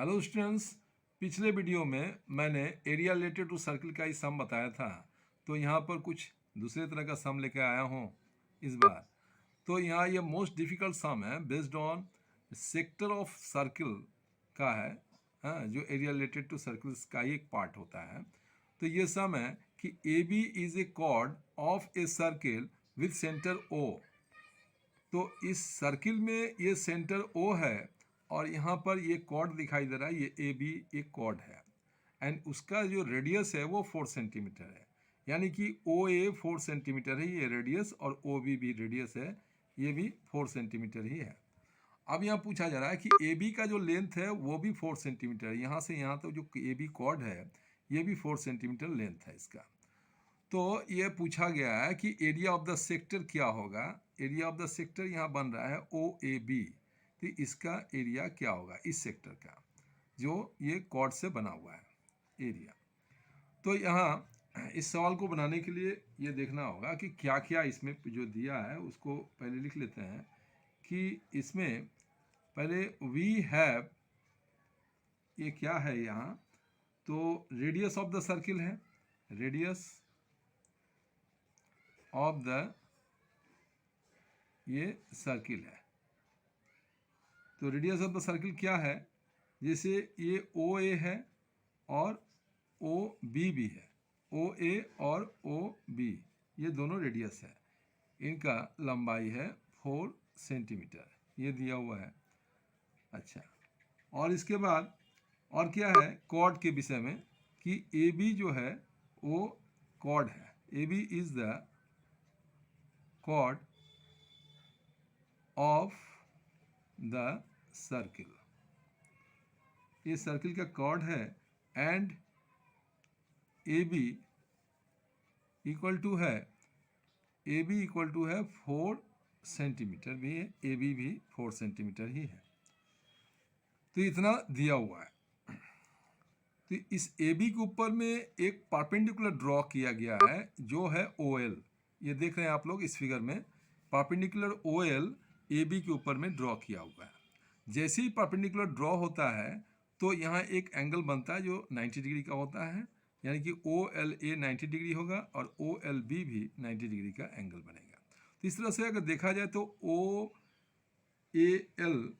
Hello students, पिछले video में मैंने एरिया रिलेटेड टू सर्किल का ही सम बताया था। तो यहाँ पर कुछ दूसरे तरह का सम लेकर आया हूँ इस बार। तो यहाँ ये मोस्ट डिफ़िकल्ट सम है based on sector of circle का है। हाँ, जो एरिया रिलेटेड टू सर्किल्स का ही एक पार्ट होता है। तो ये सम है कि A B is a chord of a circle with centre O. तो इस सर्किल में ये सेंटर ओ है और यहाँ पर ये कॉर्ड दिखाई दे रहा है, ये ए बी एक कॉर्ड है एंड उसका जो रेडियस है वो 4 सेंटीमीटर है। यानी कि ओ ए 4 सेंटीमीटर है ये रेडियस और ओ बी भी रेडियस है, ये भी 4 सेंटीमीटर ही है। अब यहाँ पूछा जा रहा है कि ए बी का जो लेंथ है वो भी 4 सेंटीमीटर है। यहाँ से यहाँ तक जो ए बी कॉर्ड है ये भी 4 सेंटीमीटर लेंथ है इसका। तो ये पूछा गया है कि एरिया ऑफ द सेक्टर क्या होगा। एरिया ऑफ द सेक्टर यहाँ बन रहा है ओ ए बी, तो इसका एरिया क्या होगा इस सेक्टर का, जो ये कॉर्ड से बना हुआ है एरिया। तो यहाँ इस सवाल को बनाने के लिए ये देखना होगा कि क्या क्या इसमें जो दिया है उसको पहले लिख लेते हैं। कि इसमें पहले वी हैव, ये क्या है यहाँ, तो रेडियस ऑफ द सर्किल है, रेडियस ऑफ द ये सर्किल है। तो रेडियस ऑफ द सर्किल क्या है, जैसे ये ओ ए है और ओ बी भी है, ओ ए और ओ बी ये दोनों रेडियस है, इनका लंबाई है 4 सेंटीमीटर, ये दिया हुआ है। अच्छा, और इसके बाद और क्या है कॉर्ड के विषय में कि ए बी जो है वो कॉर्ड है, A B is the chord of the circle, ये सर्किल का कॉर्ड है and A B equal to है, ए बी इक्वल टू है 4 सेंटीमीटर भी है, ए बी भी 4 सेंटीमीटर ही है। तो इतना दिया हुआ है। तो इस ए बी के ऊपर में एक परपेंडिकुलर ड्रॉ किया गया है जो है ओ एल, ये देख रहे हैं आप लोग इस फिगर में, perpendicular O L A B के ऊपर में ड्रॉ किया हुआ है। जैसे ही परपेंडिकुलर ड्रॉ होता है तो यहाँ एक एंगल बनता है जो 90 डिग्री का होता है, यानी कि ओ एल ए 90 डिग्री होगा और ओ एल बी भी 90 डिग्री का एंगल बनेगा। तो इस तरह से अगर देखा जाए तो ओ ए एल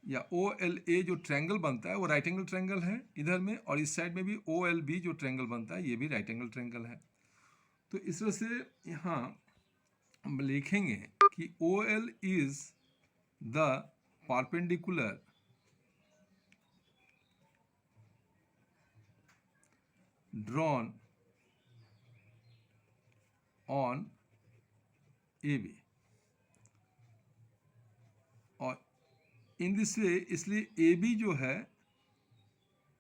या ओ एल ए जो ट्रायंगल बनता है वो राइट एंगल ट्रायंगल है इधर में, और इस साइड में भी ओ एल बी जो ट्रायंगल बनता है ये भी राइट एंगल ट्रायंगल है। तो इस तरह से यहाँ हम लिखेंगे कि O L is the perpendicular drawn on AB, और इन दिस वे इसलिए AB जो है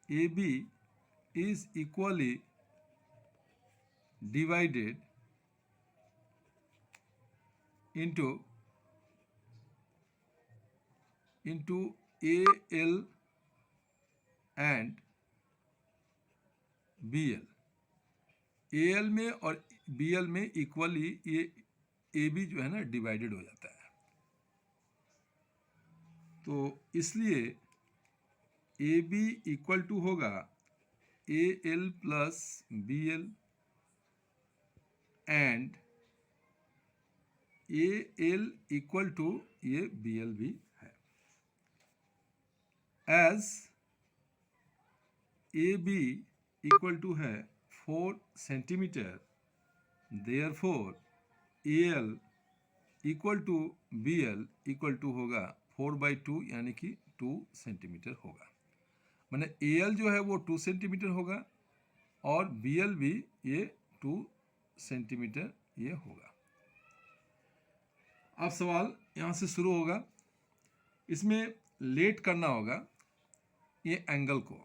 AB is equally divided into AL and BL। AL में और BL में इक्वली ये AB जो है ना डिवाइडेड हो जाता है। तो इसलिए AB इक्वल टू होगा AL plus BL and AL equal to ये BL भी है। एज AB इक्वल टू है 4 centimetre, therefore AL equal to BL equal to होगा 4/2 यानी कि 2 सेंटीमीटर होगा। माने AL जो है वो 2 सेंटीमीटर होगा और BL भी ये 2 सेंटीमीटर ये होगा। अब सवाल यहाँ से शुरू होगा, इसमें लेट करना होगा ये एंगल को।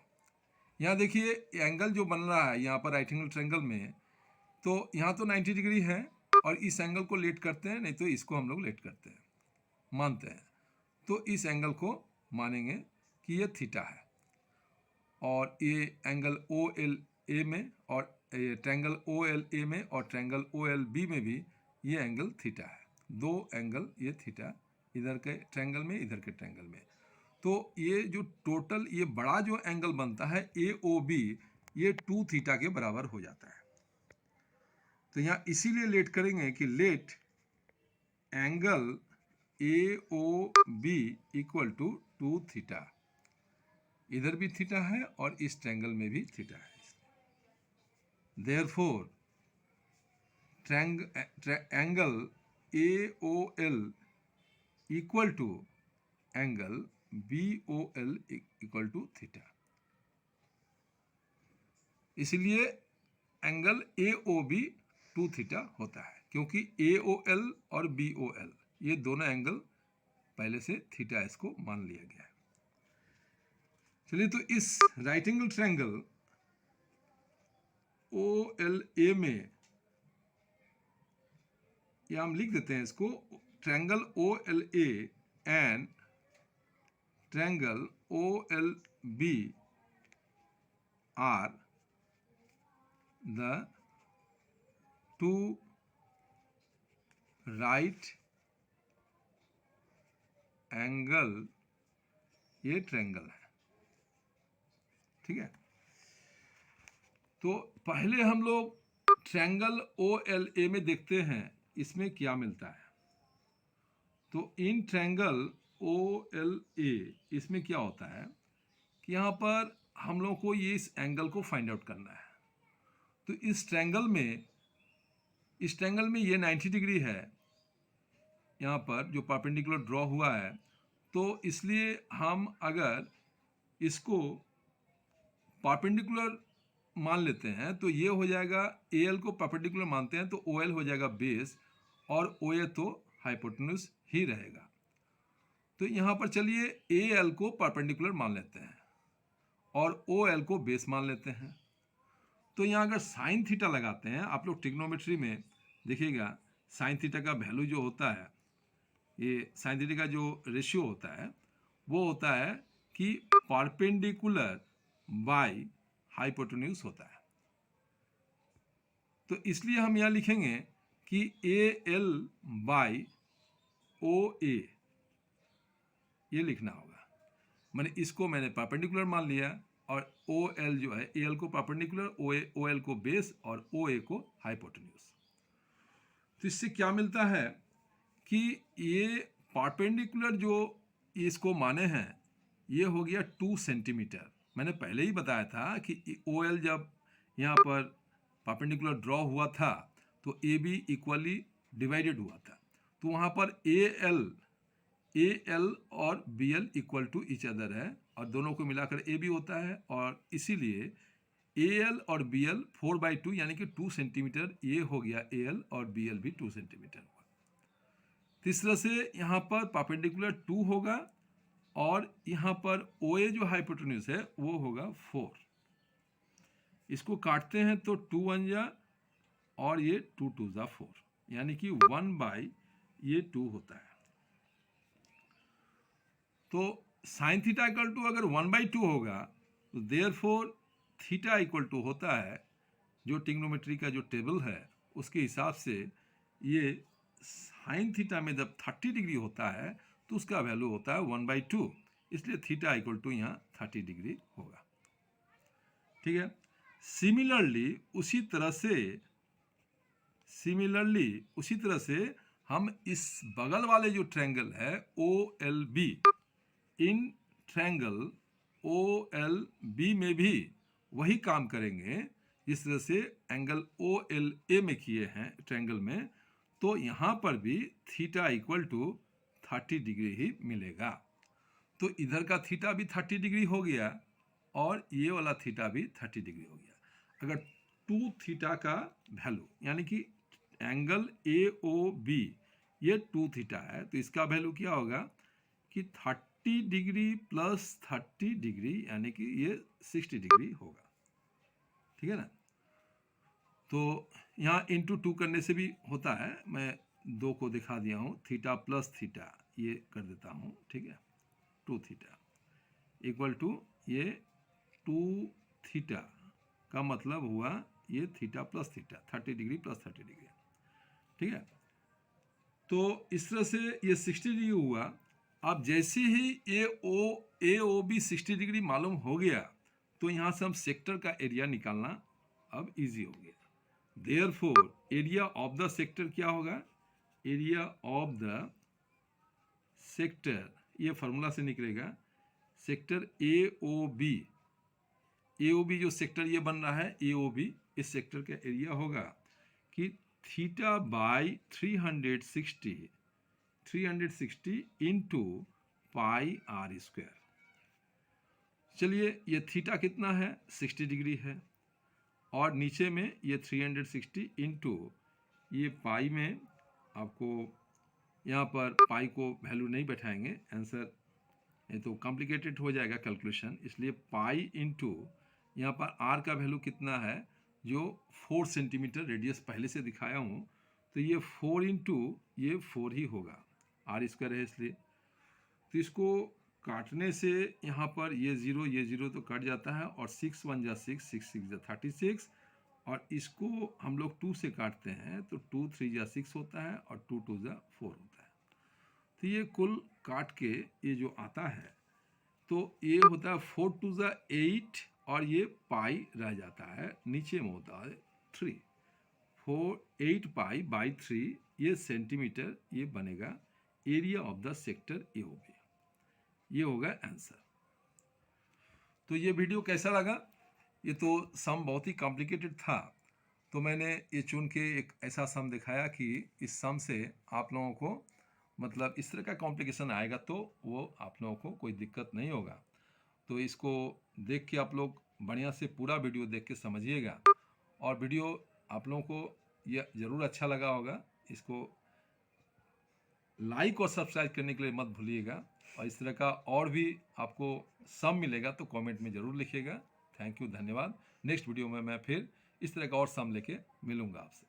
यहाँ देखिए एंगल जो बन रहा है यहाँ पर राइट एंगल ट्रायंगल में, तो यहाँ तो 90 डिग्री है और इस एंगल को लेट करते हैं, नहीं तो इसको हम लोग लेट करते हैं, मानते हैं। तो इस एंगल को मानेंगे कि ये थीटा है और ये एंगल ओ एल ए में और ट्रायंगल ओ एल ए में और ट्रायंगल ओ एल बी में भी ये एंगल थीटा है। दो एंगल ये थीटा, इधर के ट्रायंगल में इधर के ट्रायंगल में। तो ये जो टोटल ये बड़ा जो एंगल बनता है AOB, ये 2 थीटा के बराबर हो जाता है। तो यहाँ इसीलिए लेट करेंगे कि let angle AOB equal to 2 theta. इधर भी थीटा है और इस ट्रायंगल में भी थीटा है। Therefore angle AOL equal to angle BOL equal to theta. इसलिए एंगल AOB 2 थीटा होता है, क्योंकि AOL और BOL ये दोनों एंगल पहले से थीटा इसको मान लिया गया है। चलिए, तो इस राइट एंगल ट्रायंगल OLA में या हम लिख देते हैं इसको, triangle OLA and triangle OLB are the two right angle ये ट्रायंगल है। ठीक है, तो पहले हम लोग ट्रायंगल OLA में देखते हैं इसमें क्या मिलता है। तो इन ट्रायंगल OLA इसमें क्या होता है कि यहाँ पर हम लोग को ये इस एंगल को फाइंड आउट करना है। तो इस ट्रायंगल में ये 90 डिग्री है, यहाँ पर जो परपेंडिकुलर ड्रॉ हुआ है। तो इसलिए हम अगर इसको परपेंडिकुलर मान लेते हैं तो ये हो जाएगा, AL को परपेंडिकुलर मानते हैं तो OL हो जाएगा बेस और OA तो हाइपोटेन्यूज ही रहेगा। तो यहाँ पर चलिए AL को परपेंडिकुलर मान लेते हैं और OL को बेस मान लेते हैं। तो यहाँ अगर साइन थीटा लगाते हैं, आप लोग ट्रिग्नोमेट्री में देखिएगा साइन थीटा का वैल्यू जो होता है, ये साइन थीटा का जो रेशियो होता है वो होता है कि परपेंडिकुलर बाय हाइपोटेन्यूज होता है। तो इसलिए हम यहाँ लिखेंगे कि AL बाय OA ये लिखना होगा। मैंने इसको परपेंडिकुलर मान लिया और OL जो है AL को परपेंडिकुलर, OL को बेस और OA को हाइपोटेन्यूज। तो इससे क्या मिलता है कि ये परपेंडिकुलर जो इसको माने हैं ये हो गया 2 सेंटीमीटर। मैंने पहले ही बताया था कि OL जब यहाँ पर परपेंडिकुलर ड्रॉ हुआ था तो AB इक्वली डिवाइडेड हुआ था। तो वहाँ पर AL और BL equal to each other है और दोनों को मिलाकर AB होता है, और इसीलिए AL और BL 4/2 यानी कि 2 सेंटीमीटर ये हो गया AL और BL भी 2 सेंटीमीटर हुआ। इस तरह से यहाँ पर परपेंडिकुलर 2 होगा और यहाँ पर OA जो हाइपोटेन्यूज है वो होगा 4। इसको काटते हैं तो 2 1 जा और ये 2 2 जा 4, यानी कि 1/2 होता है। तो साइन थीटा इक्वल टू अगर 1/2 होगा तो देयरफॉर थीटा इक्वल टू होता है, जो ट्रिग्नोमेट्री का जो टेबल है उसके हिसाब से ये साइन थीटा में जब 30 डिग्री होता है तो उसका वैल्यू होता है 1/2, इसलिए थीटा इक्वल टू यहाँ 30 डिग्री होगा। ठीक है, सिमिलरली उसी तरह से हम इस बगल वाले जो ट्रायंगल है OLB, इन ट्रायंगल OLB में भी वही काम करेंगे जिस तरह से एंगल OLA में किए हैं ट्रायंगल में। तो यहाँ पर भी थीटा इक्वल टू 30 डिग्री ही मिलेगा। तो इधर का थीटा भी 30 डिग्री हो गया और ये वाला थीटा भी 30 डिग्री हो गया। अगर 2 थीटा का वैल्यू यानी कि एंगल AOB ये 2 थीटा है तो इसका वैल्यू क्या होगा कि 30 डिग्री प्लस 30 डिग्री यानी कि ये 60 डिग्री होगा। ठीक है ना। तो यहाँ इंटू 2 करने से भी होता है, मैं 2 को दिखा दिया हूँ, थीटा प्लस थीटा ये कर देता हूँ। ठीक है, 2 थीटा इक्वल टू ये 2 थीटा का मतलब हुआ ये theta plus theta, 30 degree plus 30 degree. ठीक है, तो इस तरह से ये 60 डिग्री हुआ अब जैसे ही ए ओ बी 60 डिग्री मालूम हो गया तो यहाँ से हम सेक्टर का एरिया निकालना अब इजी हो गया। Therefore area of the sector क्या होगा, एरिया ऑफ द सेक्टर, ये फार्मूला से निकलेगा, सेक्टर ए ओ बी जो सेक्टर ये बन रहा है ए ओ बी, इस सेक्टर का एरिया होगा कि theta by 360 into pi R square. चलिए ये थीटा कितना है, 60 डिग्री है, और नीचे में ये 360 इंटू ये पाई में, आपको यहाँ पर पाई को वैल्यू नहीं बैठाएंगे, आंसर ये तो कॉम्प्लिकेटेड हो जाएगा कैलकुलेशन, इसलिए पाई इंटू यहाँ पर आर का वैल्यू कितना है, जो 4 सेंटीमीटर रेडियस पहले से दिखाया हूँ, तो ये 4 इंटू ये 4 ही होगा, आर स्क्वायर है इसलिए। तो इसको काटने से यहाँ पर ये जीरो तो कट जाता है, और 6 1 जा 6, 6 6 जा 36, और इसको हम लोग 2 से काटते हैं तो 2 3 जा 6 होता है, और 2 2 जा 4 होता है। तो ये कुल काट के ये जो आता है, तो ये होता है 4 2 जा 8, और ये पाई रह जाता है, नीचे में होता है 3, 8 पाई बाई 3, ये सेंटीमीटर ये बनेगा area of the sector A O B, ये होगा आंसर। तो ये वीडियो कैसा लगा, ये तो सम बहुत ही कॉम्प्लिकेटेड था, तो मैंने ये चुन के एक ऐसा सम दिखाया कि इस सम से आप लोगों को मतलब इस तरह का कॉम्प्लिकेशन आएगा तो वो आप लोगों को कोई दिक्कत नहीं होगा। तो इसको देख के आप लोग बढ़िया से पूरा वीडियो देख के समझिएगा, और वीडियो आप लोगों को ये ज़रूर अच्छा लगा होगा, इसको लाइक और सब्सक्राइब करने के लिए मत भूलिएगा, और इस तरह का और भी आपको सम मिलेगा तो कमेंट में ज़रूर लिखिएगा। थैंक यू, धन्यवाद। नेक्स्ट वीडियो में मैं फिर इस तरह का और सम लेके मिलूँगा आपसे।